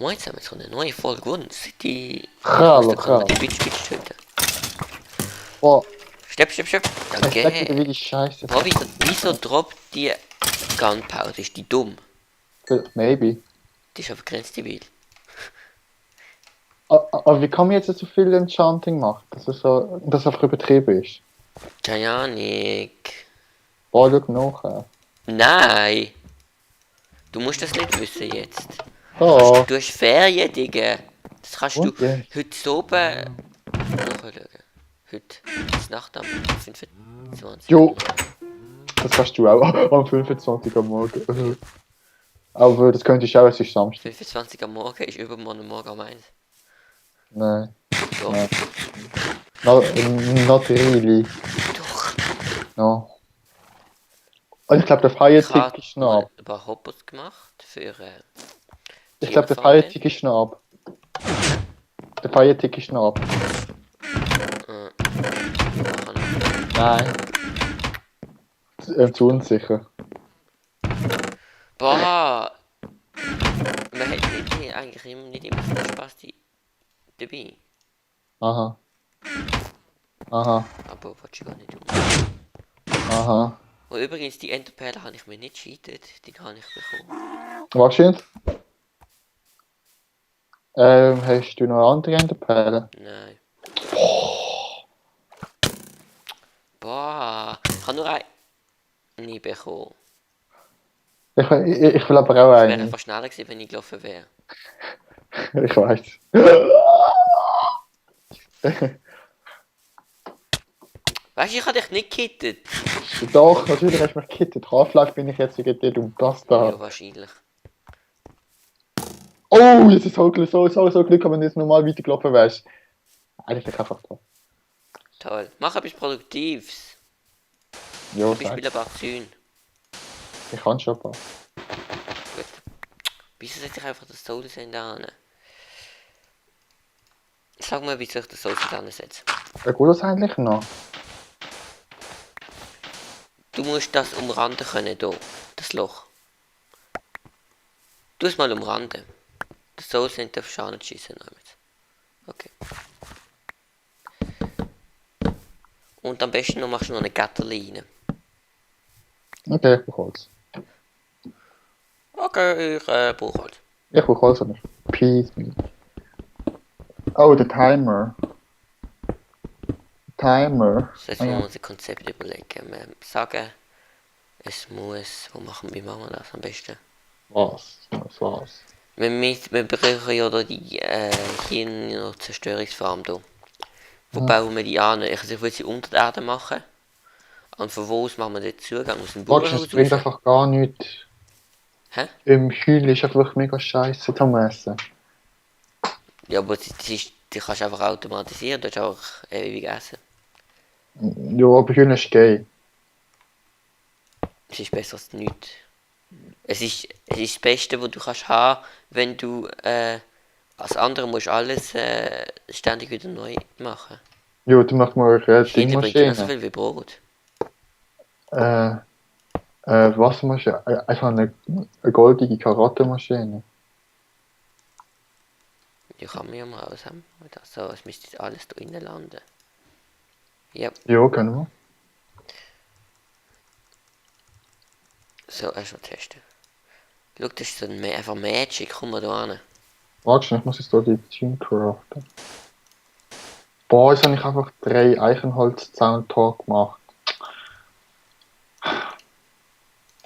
Moin zusammen zu einer neuen Folge One City. Hallo, Ich muss hallo. die Bitch töten. Boah, Stopp. es leckt wieder Danke. wie die Scheiße. Boah, wieso droppt die Gunpowder? Ist die dumm? Maybe. Die ist aber grenzdebil. Aber wie kann man jetzt so viel Enchanting machen, dass einfach übertrieben ist? Keine Ahnung. Boah, schau nach. Nein! Du musst das nicht wissen jetzt. Da. Du hast Ferien, Digga. Das kannst du Und jetzt? heute so oben nachschauen. Heute ist Nacht am 25. Jo, das kannst du auch am 25. am Morgen. Aber das könnte ich auch, es ist Samstag. 25 am Morgen ist übermorgen Morgen um 1. Nein. Doch. Nein. Not really. Doch. No. Und ich glaube, der Ich Feiertick habe ist noch mal ab. ein paar Hoppers gemacht für Ich glaube, der Tierfarbe. Feiertick ist noch ab. Der Feiertick ist noch ab. Nein. Zu unsicher. Boah! Man hat eigentlich nicht immer so Spaß dabei. Aha. Aha. Aber was ich gar nicht tun. Aha. Und übrigens, die Enderperle habe ich mir nicht cheatet. Die habe ich bekommen. Wahrscheinlich. Hast du noch andere Enderperlen? Nein. Boah! Ich habe nur eine bekommen. Ich will aber auch Es wäre eine. einfach schneller gewesen, wenn ich gelaufen wäre. Ich weiß. Weißt du, ich habe dich nicht gekittet. Doch, natürlich hast du mich gekittet. Half-Life bin ich jetzt gegen dich, du Bastard. Ja, wahrscheinlich. Oh, jetzt ist so Glück, wenn du jetzt normal weitergelaufen wärst. Eigentlich einfach da. Toll. Mach etwas Produktives. Ja, Zum Beispiel ein paar Zäune. ich kann schon ein paar. Gut. Wieso setze ich einfach das Soul Sand an? Sag mal, wie soll ich das Soul Sand ansetzen? Ja, gut, das eigentlich noch. Du musst das umranden können, hier. Das Loch. Du es mal umranden. Das Soul Sand darf Schaden schießen. Okay. Und am besten noch machst du noch eine Gatterli rein. Okay, ich brauche Holz. Okay, ich brauche halt. Ich brauche Holz und nicht. Peace. Oh, der Timer. Jetzt müssen wir uns ein Konzept überlegen. Wir sagen, es muss. Wie machen wir das am besten? Was? Wir brauchen ja da die Zerstörungsfarm hier. Wo Ja. bauen wir die an? Ich will sie unter der Erde machen. Und von wo aus machen wir den Zugang aus dem Watch, Bauernhaus es bringt raus? einfach gar nichts. Hä? Im Kühl ist einfach mega scheiße zum Essen. Ja, aber die kannst du einfach automatisieren, du kannst auch ewig essen. Ja, aber Kühl ist gay. Es ist besser als nichts. Es ist das Beste, was du kannst haben, wenn du als andere musst alles ständig wieder neu machen. Ja, du machst mal eine Chili bringt genauso Dingmaschine. viel wie Brot. Wassermaschine. Einfach eine goldige Karottemaschine. Die kann man ja mal aushaben. So, es müsste alles da innen landen. Ja, Ja, können wir. so, erstmal testen. Schau, das ist so einfach Magic, komm mal da hin. Warte schon, ich muss jetzt hier die Team craften. Boah, jetzt habe ich einfach 3 Eichenholz-Zauntor gemacht.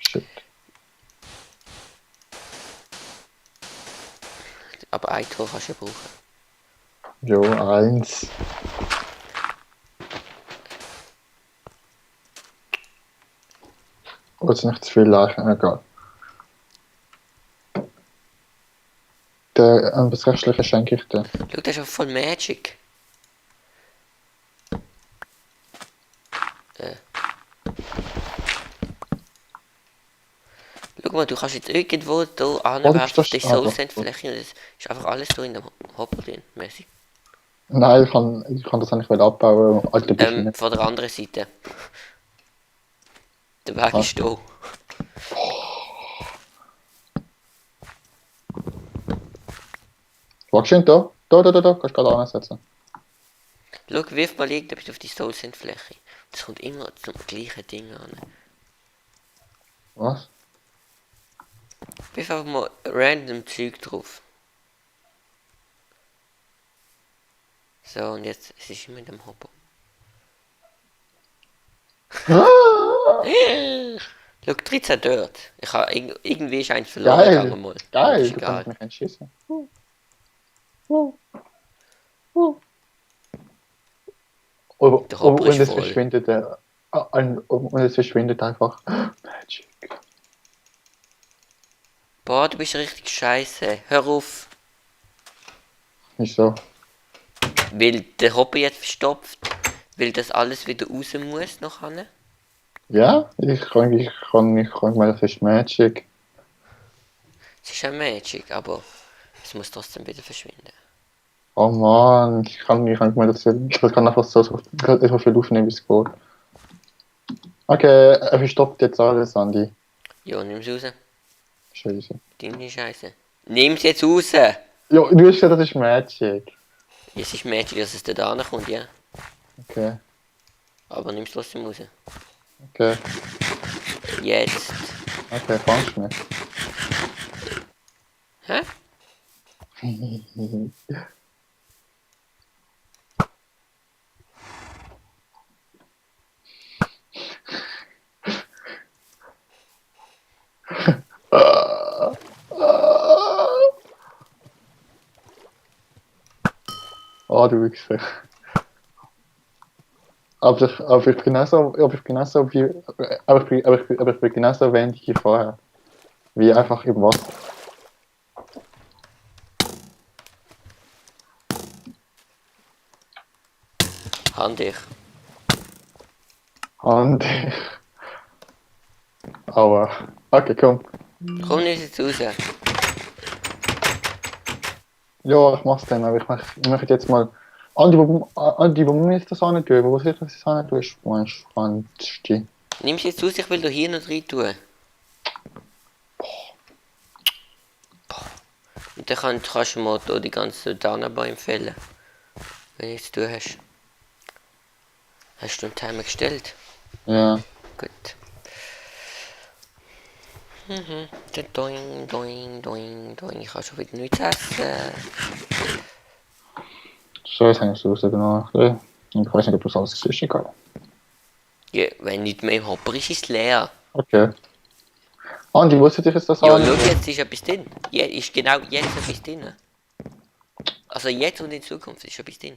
Shit. Aber ein Tor kannst du ja brauchen. Ja, 1. Oh, jetzt nicht zu viel Leichen, egal. Das Restliche schenke ich dir. Schau, das ist auch voll Magic. Schau mal, du kannst jetzt irgendwo hier anwerfen auf die Soul Sand Fläche und es ist einfach alles da in dem Hopper drin, mäßig. Nein, ich kann das eigentlich abbauen. Alter, Von der anderen Seite. Der Weg ist da. Warte schön da. Da. Kannst du gerade ansetzen. Schau, wirf mal irgendetwas auf die Soul-Send-Fläche. Das kommt immer zum gleichen Ding an. Was? Wirf einfach mal random Zeug drauf. So, und jetzt, es ist immer mit dem Hopper. Schau, 13 dort. Ich habe, irgendwie ist eins verloren gegangen mal. Aber das Geil, ist du kannst egal. mich entschießen. Oh, Der Hopper ist und es voll. verschwindet, und es verschwindet einfach. Magic. Boah, du bist richtig scheiße. Hör auf. Wieso? Weil der Hopper jetzt verstopft. Weil das alles wieder raus muss nachher. Ja, ich kann mal, das ist Magic. Es ist ein Magic, aber es muss trotzdem wieder verschwinden. Oh Mann, ich kann mal das kann einfach so viel aufnehmen, wie es geht. Okay, er verstopft jetzt alles, Andi. Ja, nimm's raus. Scheiße. Deine Scheiße. Nimm's jetzt raus! Ja, du hast gesagt, das ist Magic. Es ist Magic, dass es da ankommt, ja. Okay, Aber nimm's trotzdem raus. okay, Jetzt. okay, fangst mich. Hä? Oh, du Wichser. Aber ich bin genauso, aber ich bin genauso wendig wie vorher. Wie einfach im Wasser. Hand dich. Und aber, okay, komm. Komm nicht jetzt raus. Ja, ich mach's dann, aber ich möchte jetzt mal. Andi, wo muss ich das hin tun? Wo soll ich das hin tun? Spannendste. Nimm's jetzt raus, ich will da hier noch rein tun. Und dann kannst du mal da die ganzen Tannenbäume fällen. Wenn du es tun hast. Hast du den Timer gestellt? Ja. Gut. Dann doing, doing, doing, doing. Ich habe schon wieder nichts essen. So, jetzt habe ich es rausgenommen. Okay. Und ich weiß nicht, ob das alles ist. Egal. Ja, wenn nicht mehr im Hopper ist, ist es leer. Okay. Andi, wo sollte ich jetzt das Ja, hin? schau, jetzt ist etwas drin. Ja, ist genau jetzt etwas drin. Also jetzt und in Zukunft ist etwas drin.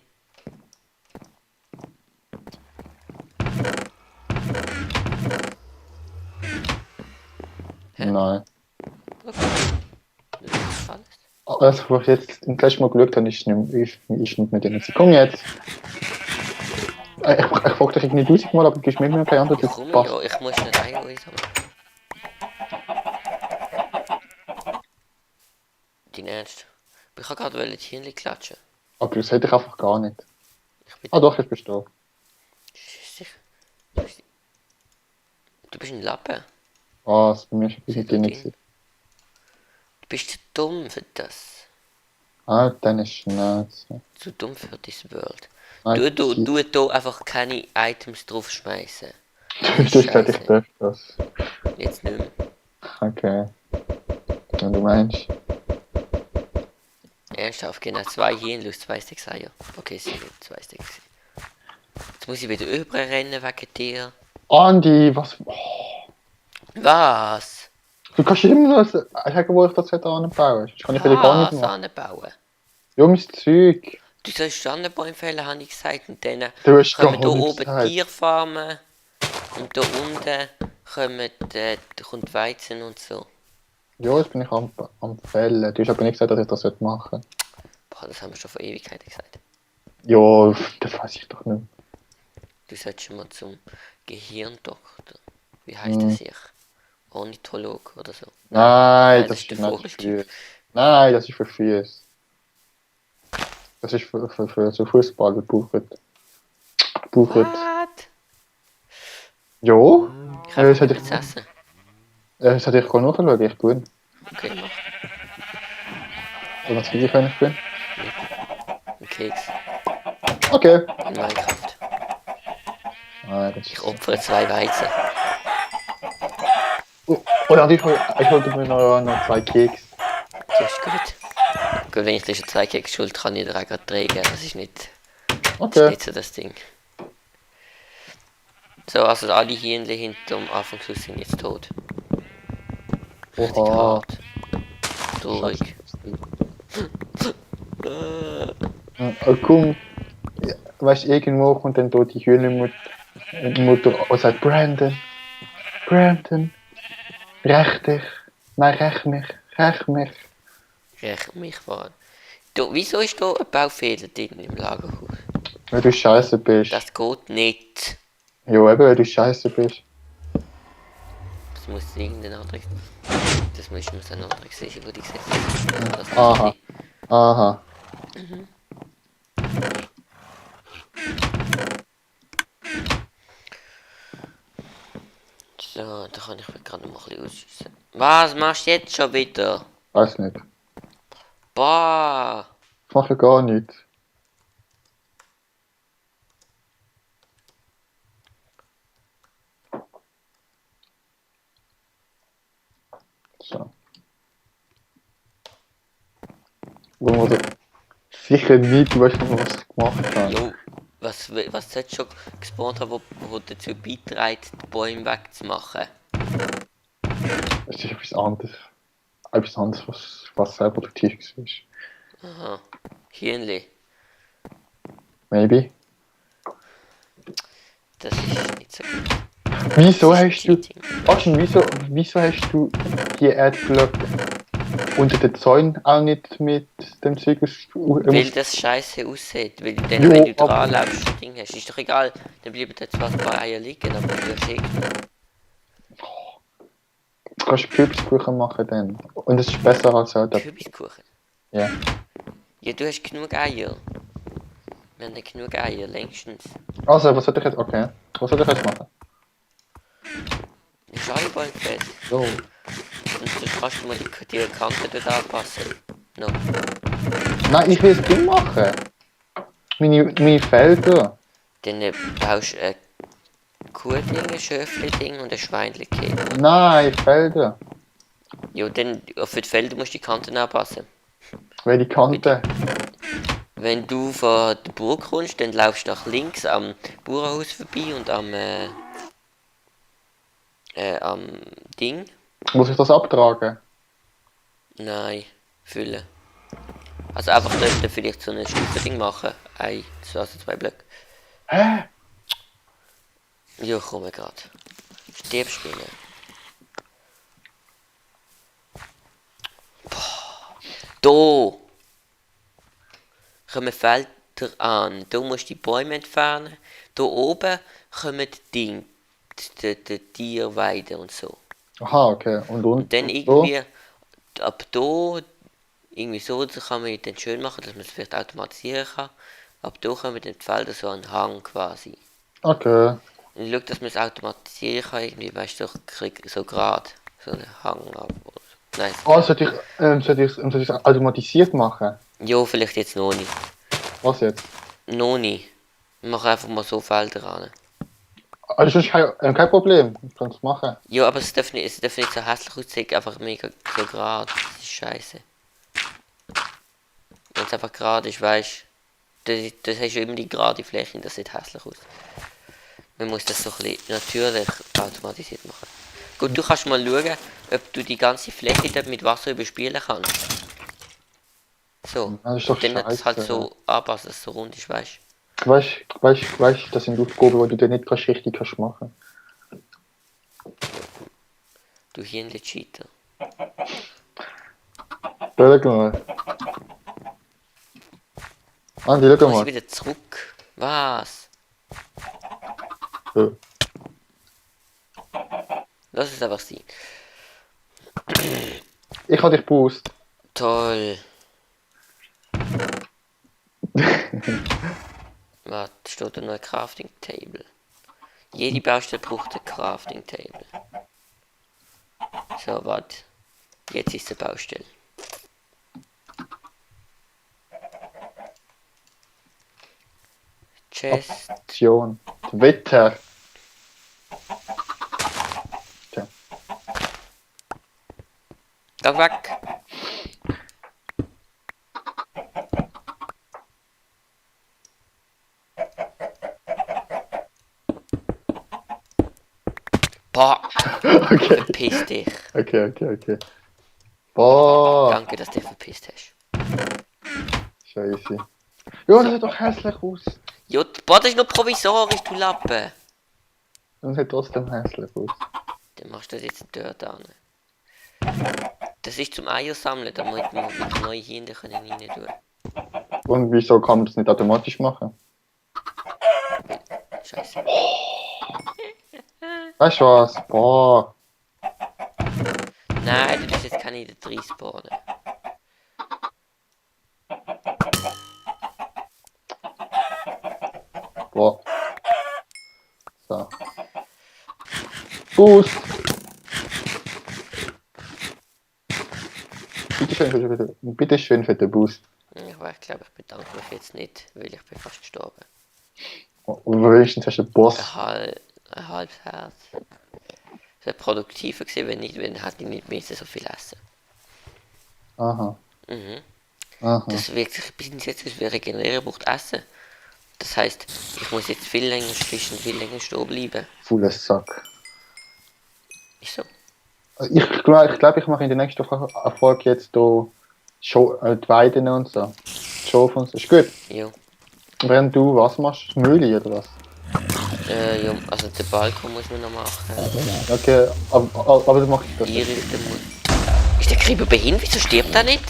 Hä? Nein. Okay. Das ist alles. Also, wo ich jetzt das letzte Mal geschaut habe, ist nicht mit denen. Komm jetzt! Ich frage dich irgendwie 1000 Mal, aber du gibst mir immer keine Antwort. Ja, Das komm, passt. ja, ich muss nicht einsammeln. Dein Ernst? Aber ich wollte gerade die Hirnli klatschen. Aber das hätte ich einfach gar nicht. Ich bin... Ah doch, ich bin da. Sicher. Du bist ein Lappen. Was? Bei mir ist Sehr irgendwie gut nicht. hin. Du bist zu dumm für das. Ah, dann ist Schnauze. Zu dumm für diese World. Ah, Du hier einfach keine Items draufschmeißen. du hast gesagt, ich darf das. Jetzt nicht mehr. Okay. Wenn du meinst. Ernsthaft, genau 2 Hirnli aus 2 Stacks Eier. Okay, es sind nicht 2 Stacks. Jetzt muss ich wieder überrennen wegen dir. Andi, was? Oh, Was? du kannst immer noch sagen, wo ich das heute anbaue. Das kann ich wieder gar nicht Was machen. anbauen? Ja, mein Zeug. Du sollst Tannenbäume fällen, habe ich gesagt. Und dann Du hast gar kommen hier nicht oben gesagt. Tierfarmen. Und hier unten kommt Weizen und so. Ja, jetzt bin ich am Fällen. Du hast aber nicht gesagt, dass ich das machen sollte. Boah, das haben wir schon vor Ewigkeiten gesagt. Ja, das weiß ich doch nicht. Du solltest mal zum Gehirndoktor. Wie heißt das hier? Ornitholog oder so. Nein, das das ist der ist nicht Vogeltyp. für. Nein, das ist für Füße. Das ist für so Fußball, braucht. What? Ja, Ich habe das hätte nichts zu essen. das hätte ich nachschauen, ich tue. Okay, mach. Wenn was ich bin. Keks Okay. in Minecraft. Ah, das Ich ist... opfere 2 Weizen. Oder ich wollte mir noch 2 Keks. Das ist gut. Gut, wenn ich dir schon 2 Keks schuld, kann ich dir auch gerade trägen. Das ist nicht Okay. so das Ding. So, also alle Hirnle hinterm Anfangshaus sind jetzt tot. Richtig Oha. hart. Traurig. Komm, weißt du, irgendwo kommt dann dort die Hühnermutter und sagt, Brandon, räch dich. Nein, räch mich. Rächt mich vor. Du, wieso ist da ein Baufehler drin im Lagerhaus? Weil du scheiße bist. Das geht nicht. Jo, eben, weil du scheiße bist. Das muss irgendein anderer. Das muss ein anderer sehen, wo ich sehe. Das ist Aha. nicht. Aha. So, da kann ich mir gerade noch ein bisschen ausschießen. Was machst du jetzt schon wieder? Weiß nicht. Bah! Ich mache gar nichts. So. Wo wir sicher nicht, du weißt nicht, was ich gemacht habe. Jo, was sollst du schon gespawnt haben, wo dazu beiträgt, die Bäume wegzumachen? Das ist etwas anderes. Etwas anderes, was sehr produktiv war. Aha. Hirnli. Maybe. Das ist nicht so gut. Wieso Das ist hast du... Cheating. Aschen, wieso hast du die Erdblöcke unter den Zäunen auch nicht mit dem Zeug Weil das scheiße aussieht. Weil dann, Jo, wenn du aber- dran läufst, das Ding hast, ist doch egal. Dann bleiben jetzt zwar ein paar Eier liegen, aber du hast eh genug. Du kannst Kürbiskuchen machen dann. Und es ist besser als heute. Kürbiskuchen. Ja. Ja, du hast genug Eier. Wir haben nicht genug Eier, längstens. Also, was soll ich jetzt... Okay. Was soll ich jetzt machen? Ist alle Bäume fest. So. Und du kannst mal die Kante dort anpassen. No. Nein, ich will das Ding machen. Meine Felder. Dann baust du ein Kuhding, ein Schöfli-Ding und ein Schweinli-Käse. Nein, Felder. Ja, dann für die Felder musst du die Kanten anpassen. Welche Kante? Wenn du von der Burg kommst, dann laufst du nach links am Bauernhaus vorbei und am Ding. Muss ich das abtragen? Nein, füllen. Also einfach dort vielleicht so ein Stufending machen. Also 2 Blöcke. Hä? Ja, komme gerade. Stirbspinnen. Da kommen Felder an. Da musst du die Bäume entfernen. Da oben kommen die Dinge. Die Tierweide und so. Aha, okay. Und dann irgendwie ab da irgendwie so kann man dann schön machen, dass man es vielleicht automatisieren kann. Ab da kommen dann die Felder so an den Hang quasi. Okay. Und ich schaue, dass man es automatisieren kann, irgendwie, weißt du, so gerade. So einen Hang ab. Nein. Ah, soll ich automatisiert machen? Ja, vielleicht jetzt noch nicht. Was jetzt? Noch nicht. Ich mache einfach mal so Felder an. Also, das ist kein Problem. Ich kann es machen. Ja, aber es darf nicht so hässlich aussehen, einfach mega so gerade. Das ist scheiße. Wenn es einfach gerade ist, weißt du, das hast du immer die gerade Fläche, das sieht hässlich aus. Man muss das so ein bisschen natürlich automatisiert machen. Gut, du kannst mal schauen, ob du die ganze Fläche dort mit Wasser überspielen kannst. So. Das ist doch Und dann das halt scheiße. so anpassen, dass es so rund ist, weißt du. Weißt, das sind Aufgaben, die du dann nicht richtig kannst machen. Du Hirnli Cheater. Schau mal. Andi, schau Du musst mal. wieder zurück. Was? Ja. Lass es einfach sein. Ich habe dich boost. Toll. Warte, steht da noch ein Crafting Table? Jede Baustelle braucht ein Crafting Table. So, warte. Jetzt ist die Baustelle. Chest. Option. Wetter. Tja. Geh weg. Boah, Okay. verpiss dich. Okay. Boah. Danke, dass du dich verpisst hast. Scheiße. Ja, das sieht doch hässlich aus. Ja, boah, das ist nur provisorisch, du Lappen. Das sieht trotzdem hässlich aus. Dann machst du das jetzt dort an. Das ist zum Eier sammeln, damit wir mit neuen Hände rein tun. Und wieso kann man das nicht automatisch machen? Scheiße. Weißt du was? Boah. Nein, du darfst jetzt keine in der 3 spawnen. Boah. So. Boost. Bitteschön für den Boost. Ich glaube, ich bedanke mich jetzt nicht, weil ich bin fast gestorben. Und wenigstens hast du den Boss. Ein halbes Herz. Es wäre produktiver gewesen, wenn hätte ich nicht so viel essen. Aha. Mhm. Aha. Das wirkt sich bis jetzt, als wir regenerieren, braucht Essen. Das heisst, ich muss jetzt viel länger fischen, viel länger stehen bleiben. Fauler Sack. Ist so. Ich glaube, ich mache in der nächsten Folge jetzt hier die Weiden und so. Schof und so. Ist gut. Ja. Während du was machst? Mühle oder was? Ja, also den Balkon muss man noch machen. Okay, aber du machst das. Einrichten muss. Ist der Krieger behindert? Wieso stirbt er nicht?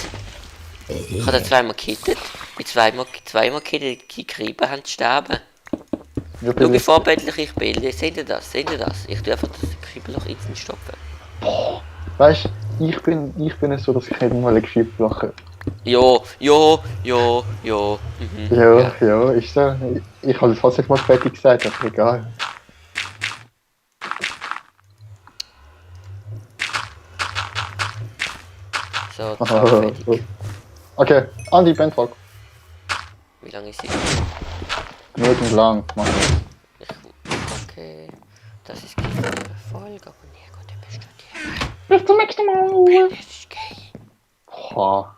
Ich habe ihn zweimal gekittet. Mit zweimal gekittet, die Krieger haben sterben. Ja, Schau, wie vorbildlich ich bin. Seht ihr das? Ich tue einfach das Kriegerloch instant stoppen. Weißt du, ich bin so, dass ich nicht mal ein Geschiffloch. Jo. Ja, ist so. Ich habe es fast nicht mal fertig gesagt, aber egal. So, fertig. Okay, Andi, Bandfolg. Wie lange ist sie? Minuten lang. Mach Okay. Das ist keine Folge, aber nee, Gott, der bist du dir. Bis zum nächsten Mal. Das ist geil. Boah.